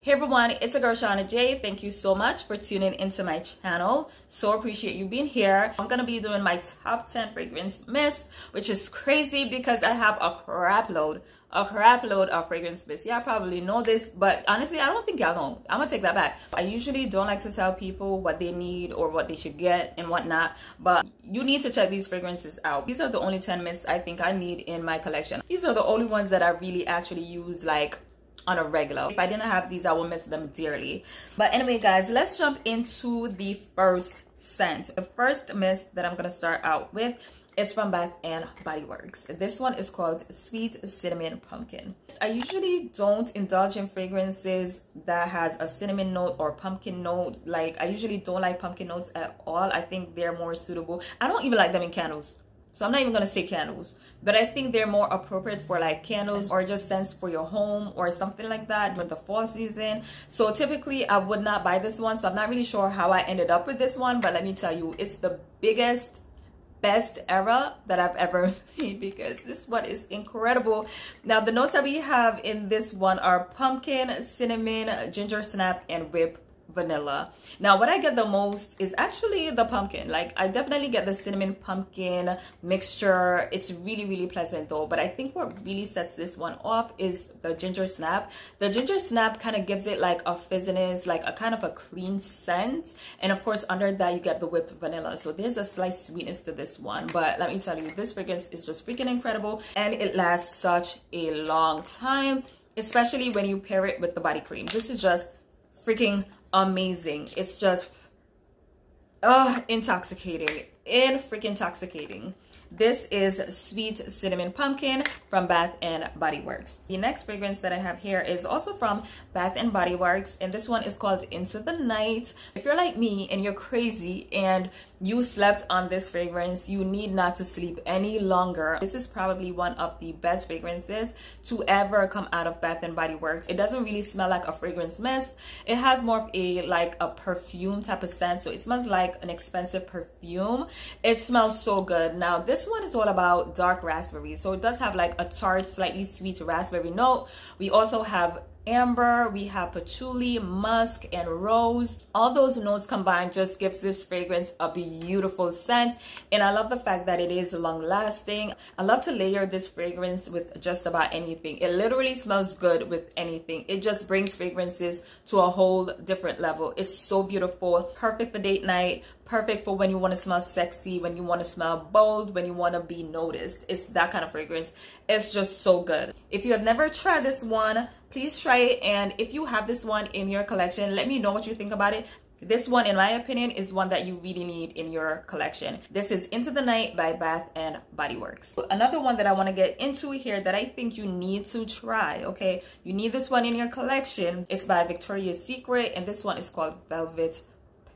Hey everyone, it's a girl Shauna J. Thank you so much for tuning into my channel. So appreciate you being here. I'm gonna be doing my top 10 fragrance mist, which is crazy because I have a crap load of fragrance mist. Yeah, I probably know this, but honestly, I don't think y'all know. I'm gonna take that back. I usually don't like to tell people what they need or what they should get and whatnot, but you need to check these fragrances out. These are the only 10 mists I think I need in my collection. These are the only ones that I really actually use like on a regular. If I didn't have these, I would miss them dearly. But anyway, guys, let's jump into the first scent. The first mist that I'm gonna start out with is from Bath and Body Works. This one is called Sweet Cinnamon Pumpkin. I usually don't indulge in fragrances that has a cinnamon note or pumpkin note. Like, I usually don't like pumpkin notes at all. I think they're more suitable. I don't even like them in candles. So I'm not even gonna say candles, but I think they're more appropriate for like candles or just scents for your home or something like that during the fall season. So typically I would not buy this one. So I'm not really sure how I ended up with this one, but let me tell you, it's the biggest, best era that I've ever made because this one is incredible. Now the notes that we have in this one are pumpkin, cinnamon, ginger snap, and whipped vanilla. Now what I get the most is actually the pumpkin. Like, I definitely get the cinnamon pumpkin mixture. It's really pleasant though, but I think what really sets this one off is the ginger snap. The ginger snap kind of gives it like a fizziness, like a kind of a clean scent, and of course under that you get the whipped vanilla. So there's a slight sweetness to this one, but let me tell you, this fragrance is just freaking incredible and it lasts such a long time, especially when you pair it with the body cream. This is just freaking amazing. It's just intoxicating, intoxicating. This is Sweet Cinnamon Pumpkin from Bath and Body Works. The next fragrance that I have here is also from Bath and Body Works, and this one is called Into the Night. If you're like me and you're crazy and you slept on this fragrance, you need not to sleep any longer. This is probably one of the best fragrances to ever come out of Bath and Body Works. It doesn't really smell like a fragrance mist. It has more of a like a perfume type of scent, so it smells like an expensive perfume. It smells so good. Now this one is all about dark raspberry, so it does have like a tart, slightly sweet raspberry note. We also have amber, we have patchouli, musk, and rose. All those notes combined just gives this fragrance a beautiful scent, and I love the fact that it is long lasting. I love to layer this fragrance with just about anything. It literally smells good with anything. It just brings fragrances to a whole different level. It's so beautiful, perfect for date night, perfect for when you want to smell sexy, when you want to smell bold, when you want to be noticed. It's that kind of fragrance. It's just so good. If you have never tried this one, please try it, and if you have this one in your collection, let me know what you think about it. This one, in my opinion, is one that you really need in your collection. This is Into the Night by Bath and Body Works. Another one that I want to get into here that I think you need to try, okay? You need this one in your collection. It's by Victoria's Secret, and this one is called Velvet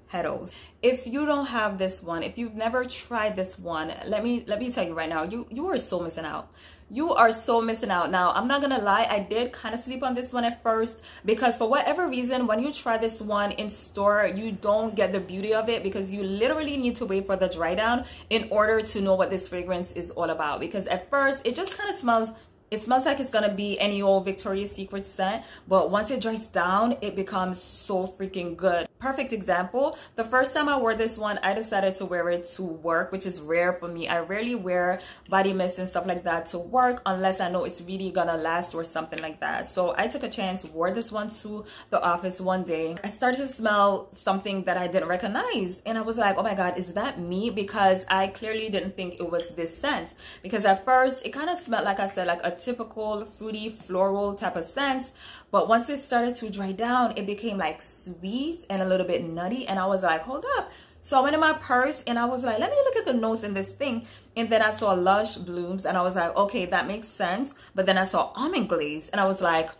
Petals. If you don't have this one, if you've never tried this one, let me tell you right now, you are so missing out. You are so missing out. Now, I'm not gonna lie, I did kind of sleep on this one at first because for whatever reason, when you try this one in store, you don't get the beauty of it because you literally need to wait for the dry down in order to know what this fragrance is all about. Because at first, it just kind of smells, it smells like it's gonna be any old Victoria's Secret scent, but once it dries down, it becomes so freaking good. Perfect example, the first time I wore this one, I decided to wear it to work, which is rare for me. I rarely wear body mist and stuff like that to work unless I know it's really gonna last or something like that. So I took a chance, wore this one to the office one day. I started to smell something that I didn't recognize, and I was like, oh my god, is that me? Because I clearly didn't think it was this scent, because at first it kind of smelled, like I said, like a typical fruity floral type of scent, but once it started to dry down, it became like sweet and a little bit nutty, and I was like, hold up. So I went in my purse and I was like, let me look at the notes in this thing, and then I saw Lush Blooms and I was like, okay, that makes sense. But then I saw Almond Glaze and I was like,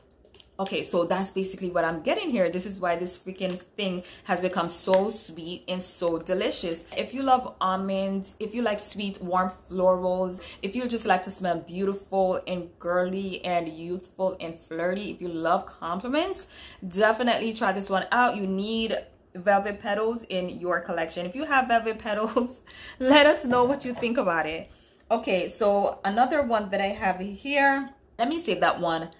okay, so that's basically what I'm getting here. This is why this freaking thing has become so sweet and so delicious. If you love almonds, if you like sweet, warm florals, if you just like to smell beautiful and girly and youthful and flirty, if you love compliments, definitely try this one out. You need Velvet Petals in your collection. If you have Velvet Petals, let us know what you think about it. Okay, so another one that I have here, let me save that one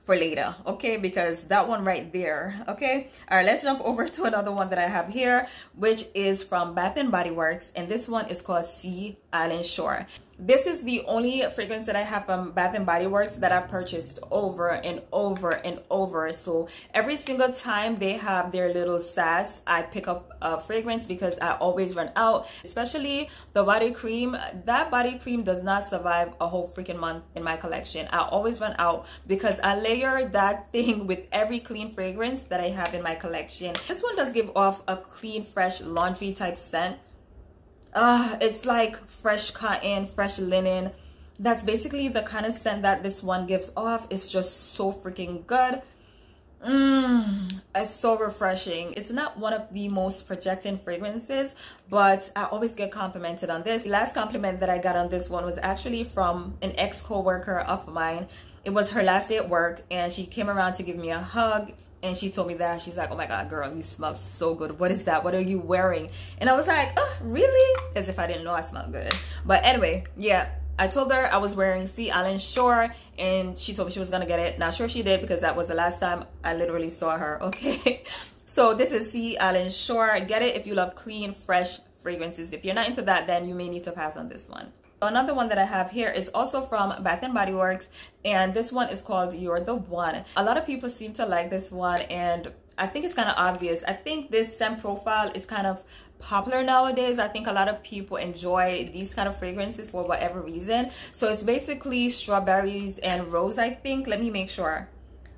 for later, okay, because that one right there, okay. All right, let's jump over to another one that I have here, which is from Bath and Body Works, and this one is called Sea Island Shore. This is the only fragrance that I have from Bath and Body Works that I've purchased over and over and over. So every single time they have their little sass, I pick up a fragrance because I always run out. Especially the body cream. That body cream does not survive a whole freaking month in my collection. I always run out because I layer that thing with every clean fragrance that I have in my collection. This one does give off a clean, fresh laundry type scent. It's like fresh cotton, fresh linen. That's basically the kind of scent that this one gives off. It's just so freaking good. It's so refreshing. It's not one of the most projecting fragrances, but I always get complimented on this. The last compliment that I got on this one was actually from an ex-co-worker of mine. It was her last day at work, and she came around to give me a hug. And she told me that. She's like, oh my God, girl, you smell so good. What is that? What are you wearing? And I was like, oh, really? As if I didn't know I smelled good. But anyway, yeah, I told her I was wearing Sea Island Shore, and she told me she was going to get it. Not sure she did, because that was the last time I literally saw her, okay? So this is Sea Island Shore. Get it if you love clean, fresh fragrances. If you're not into that, then you may need to pass on this one. Another one that I have here is also from Bath and Body Works, and this one is called You're the One. A lot of people seem to like this one, and I think it's kind of obvious. I think this scent profile is kind of popular nowadays. I think a lot of people enjoy these kind of fragrances for whatever reason. So it's basically strawberries and rose, I think. Let me make sure.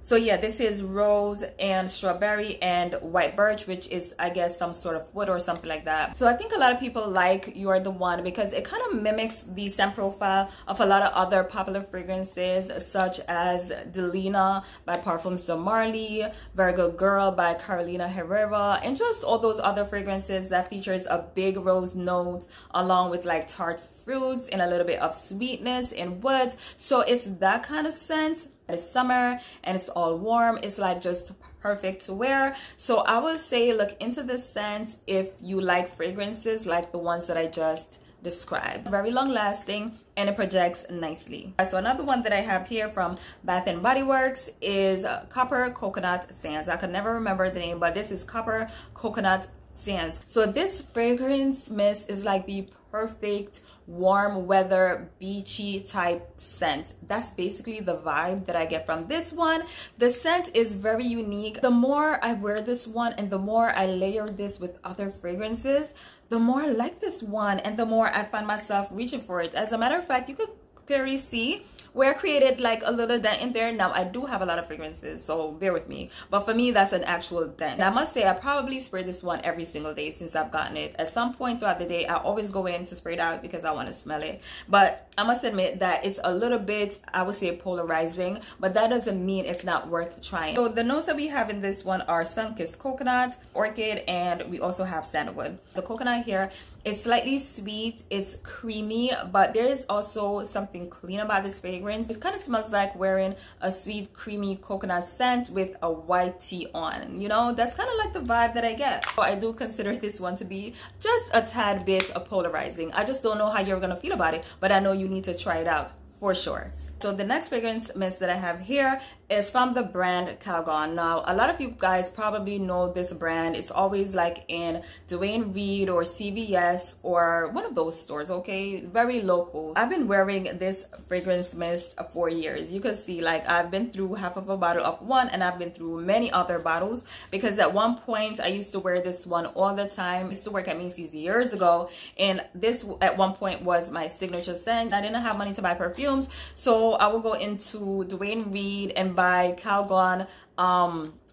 So yeah, this is rose and strawberry and white birch, which is, I guess, some sort of wood or something like that. So I think a lot of people like You're the One because it kind of mimics the scent profile of a lot of other popular fragrances, such as Delina by Parfums de Marly, Virgo Girl by Carolina Herrera, and just all those other fragrances that features a big rose note along with like tart fruits and a little bit of sweetness and woods. So it's that kind of scent. It's summer and it's all warm. It's like just perfect to wear. So I would say look into this scent if you like fragrances like the ones that I just described. Very long lasting, and it projects nicely. So another one that I have here from Bath and Body Works is Copper Coconut Sands. I could never remember the name, but this is Copper Coconut Sands. So this fragrance mist is like the perfect warm weather beachy type scent. That's basically the vibe that I get from this one. The scent is very unique. The more I wear this one and the more I layer this with other fragrances, the more I like this one and the more I find myself reaching for it. As a matter of fact, you could clearly see where I created like a little dent in there. Now I do have a lot of fragrances, so bear with me, but for me that's an actual dent. And I must say I probably spray this one every single day since I've gotten it. At some point throughout the day I always go in to spray it out because I want to smell it, but I must admit that it's a little bit, I would say, polarizing, but that doesn't mean it's not worth trying. So the notes that we have in this one are sun-kissed coconut, orchid, and we also have sandalwood. The coconut here is slightly sweet, it's creamy, but there is also something clean about this fragrance. It kind of smells like wearing a sweet creamy coconut scent with a white tee on. You know, that's kind of like the vibe that I get. So I do consider this one to be just a tad bit of polarizing. I just don't know how you're gonna feel about it, but I know you need to try it out for sure. So the next fragrance mist that I have here is from the brand Calgon. Now, a lot of you guys probably know this brand. It's always like in Dwayne Reed or CVS or one of those stores, okay? Very local. I've been wearing this fragrance mist for years. You can see like I've been through half of a bottle of one and I've been through many other bottles because at one point I used to wear this one all the time. I used to work at Macy's years ago, and this at one point was my signature scent. I didn't have money to buy perfumes, so I will go into Dwayne Reed and buy Calgon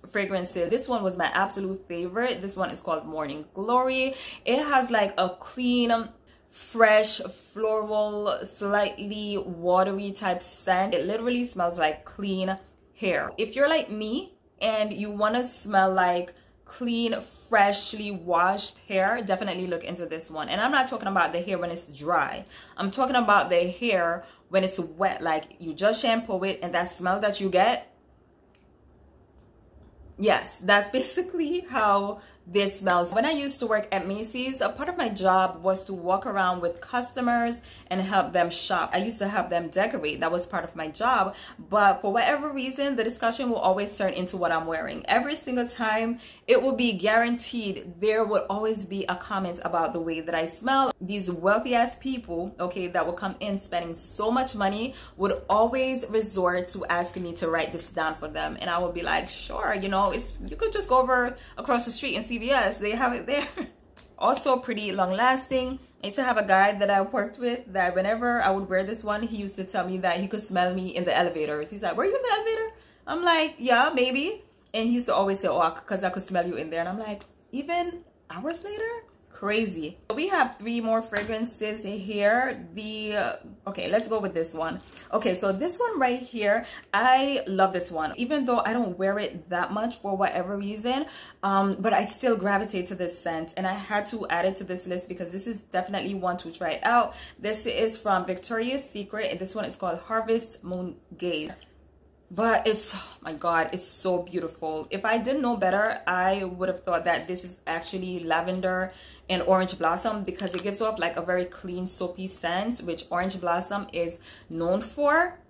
fragrances. This one was my absolute favorite. This one is called Morning Glory. It has like a clean, fresh, floral, slightly watery type scent. It literally smells like clean hair. If you're like me and you want to smell like clean, freshly washed hair, definitely look into this one. And I'm not talking about the hair when it's dry. I'm talking about the hair when it's wet, like you just shampoo it and that smell that you get. Yes, that's basically how this smells. When I used to work at Macy's, a part of my job was to walk around with customers and help them shop. I used to help them decorate. That was part of my job. But for whatever reason, the discussion will always turn into what I'm wearing. Every single time, it will be guaranteed there would always be a comment about the way that I smell. These wealthy ass people, okay, that will come in spending so much money would always resort to asking me to write this down for them. And I would be like, sure, you know, you could just go over across the street and CVS, they have it there. Also pretty long lasting. I used to have a guy that I worked with that whenever I would wear this one, he used to tell me that he could smell me in the elevators. He's like, were you in the elevator? I'm like, yeah, maybe. And he used to always say, oh, because I could smell you in there. And I'm like, even hours later? Crazy. We have 3 more fragrances here. Okay, let's go with this one. Okay, so this one right here, I love this one, even though I don't wear it that much for whatever reason, but I still gravitate to this scent, and I had to add it to this list because this is definitely one to try it out. This is from Victoria's Secret, and this one is called Harvest Moon Gaze. But it's, oh my God, it's so beautiful. If I didn't know better, I would have thought that this is actually lavender and orange blossom because it gives off like a very clean, soapy scent, which orange blossom is known for.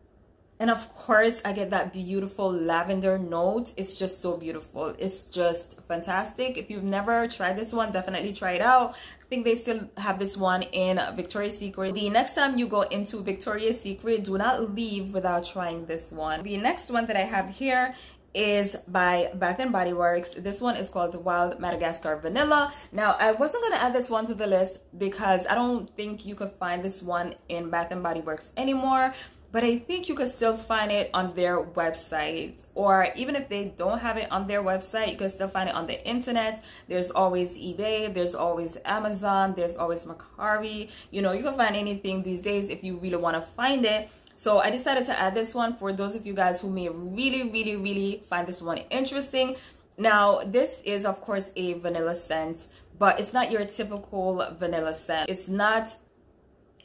And of course, I get that beautiful lavender note. It's just so beautiful. It's just fantastic. If you've never tried this one, definitely try it out. I think they still have this one in Victoria's Secret. The next time you go into Victoria's Secret, do not leave without trying this one. The next one that I have here is by Bath and Body Works. This one is called Wild Madagascar Vanilla. Now, I wasn't going to add this one to the list because I don't think you could find this one in Bath and Body Works anymore. But I think you could still find it on their website, or even if they don't have it on their website, you can still find it on the internet. There's always eBay, there's always Amazon, there's always Mercari. You know, you can find anything these days if you really want to find it. So I decided to add this one for those of you guys who may really find this one interesting. Now, this is of course a vanilla scent, but it's not your typical vanilla scent. It's not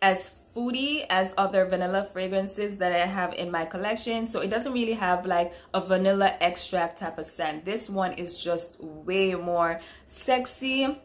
as foodie as other vanilla fragrances that I have in my collection, so it doesn't really have like a vanilla extract type of scent. This one is just way more sexy.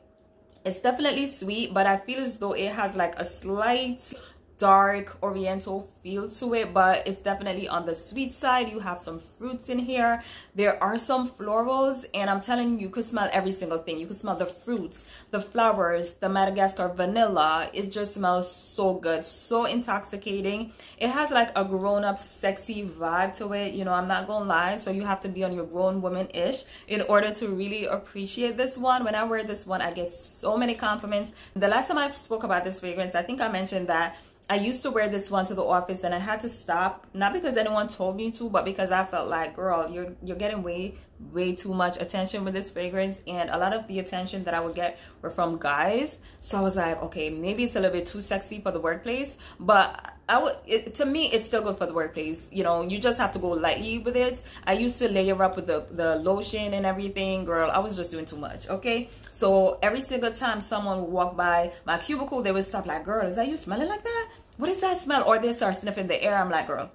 It's definitely sweet, but I feel as though it has like a slight dark oriental feel to it, but it's definitely on the sweet side. You have some fruits in here. There are some florals, and I'm telling you, you could smell every single thing. You could smell the fruits, the flowers, the Madagascar vanilla. It just smells so good, so intoxicating. It has like a grown-up sexy vibe to it, you know, I'm not gonna lie. So you have to be on your grown woman-ish in order to really appreciate this one. When I wear this one, I get so many compliments. The last time I spoke about this fragrance, I think I mentioned that I used to wear this one to the office and I had to stop, not because anyone told me to, but because I felt like, girl, you're getting way too much attention with this fragrance, and a lot of the attention that I would get were from guys. So I was like, okay, maybe it's a little bit too sexy for the workplace, but to me, it's still good for the workplace. You know, you just have to go lightly with it. I used to layer up with the lotion and everything. Girl, I was just doing too much, okay? So every single time someone would walk by my cubicle, they would stop like, girl, is that you smelling like that? What is that smell? Or they start sniffing the air. I'm like, girl,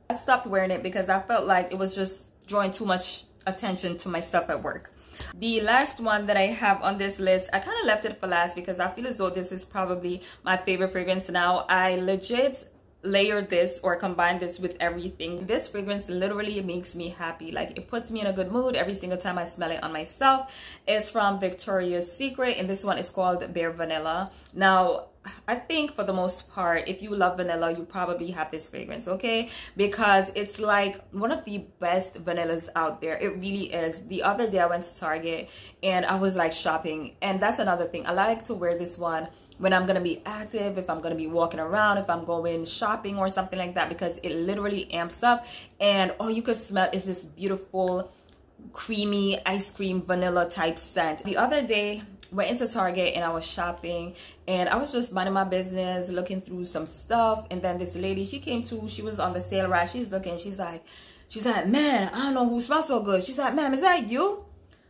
I stopped wearing it because I felt like it was just drawing too much attention to my stuff at work. The last one that I have on this list, I kind of left it for last because I feel as though this is probably my favorite fragrance now. I legit layered this or combined this with everything. This fragrance literally makes me happy. Like, it puts me in a good mood every single time I smell it on myself. It's from Victoria's Secret, and this one is called Bare Vanilla. Now, I think for the most part, if you love vanilla, you probably have this fragrance, okay? Because it's like one of the best vanillas out there. It really is. The other day I went to Target and I was like shopping, and that's another thing. I like to wear this one when I'm gonna be active, if I'm gonna be walking around, if I'm going shopping or something like that, because it literally amps up, and all you could smell is this beautiful creamy ice cream vanilla type scent. The other day went into Target and I was shopping, and I was just minding my business, looking through some stuff, and then this lady, she came to, she was on the sale rack, she's looking, she's like, man, I don't know who smells so good. She's like, ma'am, is that you?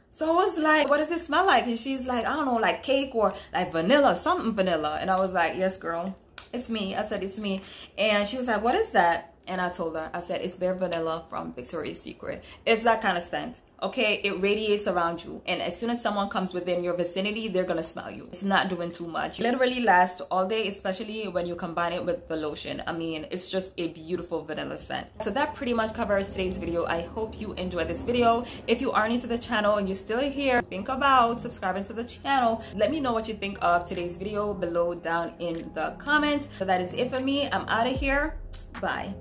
So I was like, what does it smell like? And she's like, I don't know, like cake or like vanilla, something vanilla. And I was like, yes, girl, it's me. I said, it's me. And she was like, what is that? And I told her, I said, it's Bare Vanilla from Victoria's Secret. It's that kind of scent. Okay, it radiates around you, and as soon as someone comes within your vicinity, they're gonna smell you. It's not doing too much. It literally lasts all day, especially when you combine it with the lotion. I mean, it's just a beautiful vanilla scent. So that pretty much covers today's video. I hope you enjoyed this video. If you are new to the channel and you're still here, think about subscribing to the channel. Let me know what you think of today's video below down in the comments. So that is it for me. I'm out of here. Bye.